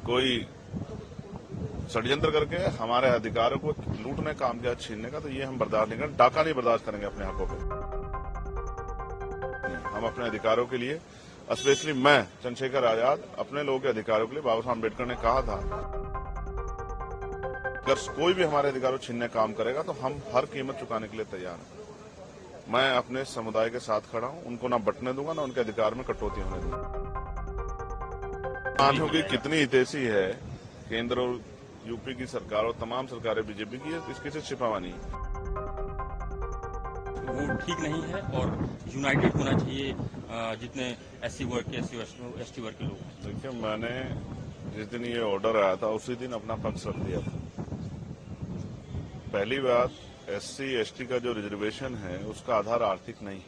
कोई षड्यंत्र करके हमारे अधिकारों को लूटने का काम किया, छीनने का, तो ये हम बर्दाश्त नहीं करेंगे। डाका नहीं बर्दाश्त करेंगे अपने हकों पे। हम अपने अधिकारों के लिए, स्पेशली मैं चंद्रशेखर आजाद, अपने लोगों के अधिकारों के लिए बाबा साहब अम्बेडकर ने कहा था, अगर कोई भी हमारे अधिकारों छीनने का काम करेगा तो हम हर कीमत चुकाने के लिए तैयार हैं। मैं अपने समुदाय के साथ खड़ा हूं, उनको ना बंटने दूंगा, ना उनके अधिकार में कटौती होने दूंगा। मानव की कितनी हितैषी है केंद्र और यूपी की सरकार और तमाम सरकारें बीजेपी की, इसके से छिपावा नहीं। वो ठीक नहीं है और यूनाइटेड होना चाहिए जितने एससी वर्ग के, एसटी वर्ग के लोग। देखिए, मैंने जिस दिन ये ऑर्डर आया था उसी दिन अपना पक्ष रख दिया था। पहली बात, एससी एसटी का जो रिजर्वेशन है उसका आधार आर्थिक नहीं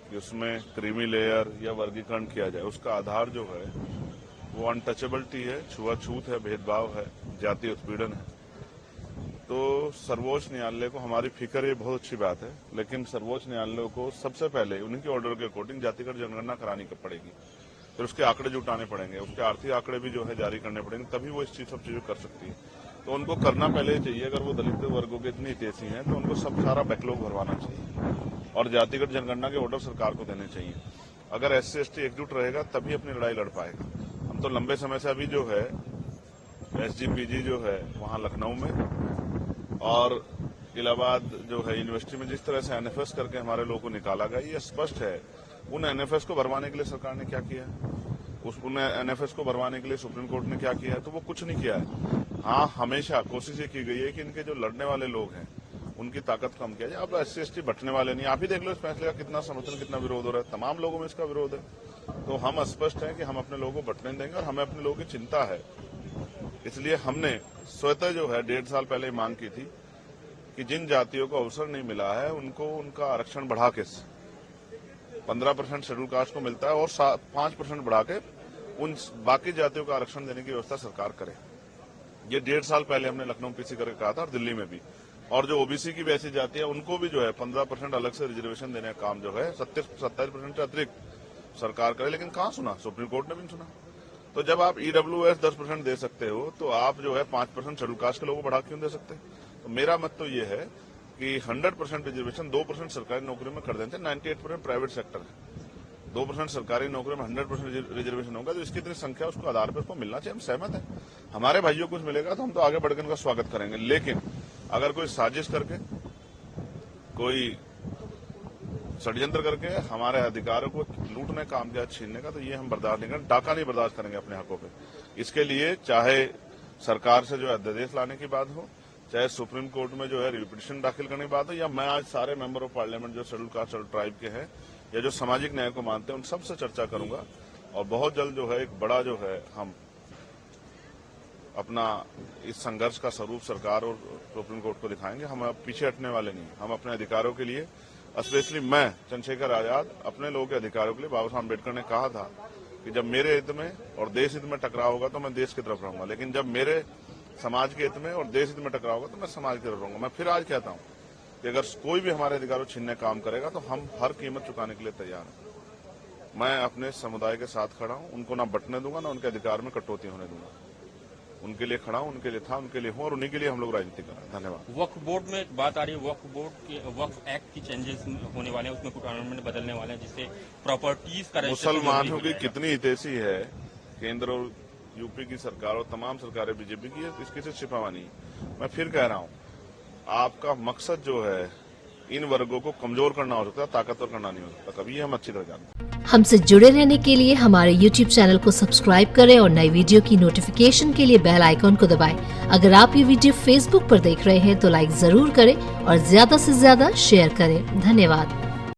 कि उसमें क्रीमी लेयर या वर्गीकरण किया जाए। उसका आधार जो है वो अनटचेबिलिटी है, छुआछूत है, भेदभाव है, जातीय उत्पीड़न है। तो सर्वोच्च न्यायालय को हमारी फिक्र, ये बहुत अच्छी बात है, लेकिन सर्वोच्च न्यायालय को सबसे पहले उन्हीं के ऑर्डर के अकॉर्डिंग जातिगत जनगणना करानी पड़ेगी, फिर उसके आंकड़े जुटाने पड़ेंगे, उसके आर्थिक आंकड़े भी जो है जारी करने पड़ेंगे, तभी वो इस चीज सब चीजें कर सकती है। तो उनको करना पहले चाहिए। अगर वो दलित वर्गों के इतनी हितैषी हैं तो उनको सब सारा बैकलॉग भरवाना चाहिए और जातिगत जनगणना के ऑर्डर सरकार को देने चाहिए। अगर एससी एसटी एकजुट रहेगा तभी अपनी लड़ाई लड़ पाएगा। हम तो लंबे समय से अभी जो है एसजीपीजी जो है वहां लखनऊ में और इलाहाबाद जो है यूनिवर्सिटी में जिस तरह से एनएफएस करके हमारे लोगों को निकाला गया, ये स्पष्ट है उन एनएफएस को भरवाने के लिए सरकार ने क्या किया है, उन एनएफएस को भरवाने के लिए सुप्रीम कोर्ट ने क्या किया है, तो वो कुछ नहीं किया है। हाँ, हमेशा कोशिश ये की गई है कि इनके जो लड़ने वाले लोग हैं उनकी ताकत कम किया जाए। अब एससी एसटी बंटने वाले नहीं, आप ही देख लो इस फैसले का कितना समर्थन, कितना विरोध हो रहा है, तमाम लोगों में इसका विरोध है। तो हम स्पष्ट है कि हम अपने लोगों को बंटने देंगे और हमें अपने लोगों की चिंता है। इसलिए हमने स्वतः जो है 1.5 साल पहले मांग की थी कि जिन जातियों को अवसर नहीं मिला है उनको उनका आरक्षण बढ़ा के 15% शेड्यूल कास्ट को मिलता है और 5% बढ़ा के उन बाकी जातियों का आरक्षण देने की व्यवस्था सरकार करे। ये 1.5 साल पहले हमने लखनऊ पीसी करके कहा था और दिल्ली में भी। और जो ओबीसी की वैसी जाति है उनको भी जो है 15% अलग से रिजर्वेशन देने का काम जो है 27% से अतिरिक्त सरकार करे, लेकिन कहाँ सुना, सुप्रीम कोर्ट ने भी नहीं सुना। तो जब आप ईडब्ल्यूएस 10% दे सकते हो तो आप जो है 5% शेड्यूल कास्ट के लोगों को बढ़ा क्यों दे सकते? तो मेरा मत तो ये है कि 100% रिजर्वेशन 2% सरकारी नौकरी में कर देते हैं, 98% प्राइवेट सेक्टर है, 2% सरकारी नौकरी में 100% रिजर्वेशन होगा, तो इसकी इतनी संख्या उसको आधार पर उसको मिलना चाहिए। हम सहमत हैं, हमारे भाइयों को कुछ मिलेगा तो हम तो आगे बढ़कर उनका स्वागत करेंगे। लेकिन अगर कोई साजिश करके, कोई षड्यंत्र करके हमारे अधिकारों को लूटने का काम किया, छीनने का, तो ये हम बर्दाश्त नहीं करेंगे। डाका नहीं बर्दाश्त करेंगे अपने हकों पे। इसके लिए चाहे सरकार से जो है अध्यादेश लाने की बात हो, चाहे सुप्रीम कोर्ट में जो है रिपिटिशन दाखिल करने की बात हो, या मैं आज सारे मेंबर ऑफ पार्लियामेंट जो शेड्यूल कास्ट शेड्यूल ट्राइब के हैं या जो सामाजिक न्याय को मानते हैं उन सबसे चर्चा करूंगा और बहुत जल्द जो है एक बड़ा जो है हम अपना इस संघर्ष का स्वरूप सरकार और सुप्रीम कोर्ट को दिखाएंगे। हम अब पीछे हटने वाले नहीं। हम अपने अधिकारों के लिए, स्पेशली मैं चंद्रशेखर आजाद, अपने लोगों के अधिकारों के लिए, बाबा साहब अम्बेडकर ने कहा था कि जब मेरे हित में और देश हित में टकराव होगा तो मैं देश की तरफ रहूंगा, लेकिन जब मेरे समाज के हित में और देश हित में टकराव होगा तो मैं समाज की तरफ रहूंगा। मैं फिर आज कहता हूं कि अगर कोई भी हमारे अधिकारों छीनने का काम करेगा तो हम हर कीमत चुकाने के लिए तैयार हैं। मैं अपने समुदाय के साथ खड़ा हूं, उनको ना बंटने दूंगा, ना उनके अधिकार में कटौती होने दूंगा। उनके लिए खड़ा हूं, उनके लिए था, उनके लिए हूं और उन्हीं के लिए हम लोग राजनीति कर रहे हैं। धन्यवाद। वक्फ बोर्ड में एक बात आ रही है, वक्फ बोर्ड के वक्फ एक्ट की चेंजेस होने वाले हैं, उसमें कुछ अमेंडमेंट बदलने वाले हैं जिससे प्रॉपर्टीज का मुसलमानों की कितनी हितैषी है केंद्र और यूपी की सरकार और तमाम सरकारें बीजेपी की, इसके से छिपावा नहीं। मैं फिर कह रहा हूं, आपका मकसद जो है इन वर्गों को कमजोर करना हो सकता है, ताकतवर करना नहीं हो सकता। कभी हम अच्छी तरह जानते हैं। हमसे जुड़े रहने के लिए हमारे YouTube चैनल को सब्सक्राइब करें और नई वीडियो की नोटिफिकेशन के लिए बेल आइकॉन को दबाएं। अगर आप ये वीडियो Facebook पर देख रहे हैं तो लाइक जरूर करें और ज्यादा से ज्यादा शेयर करें। धन्यवाद।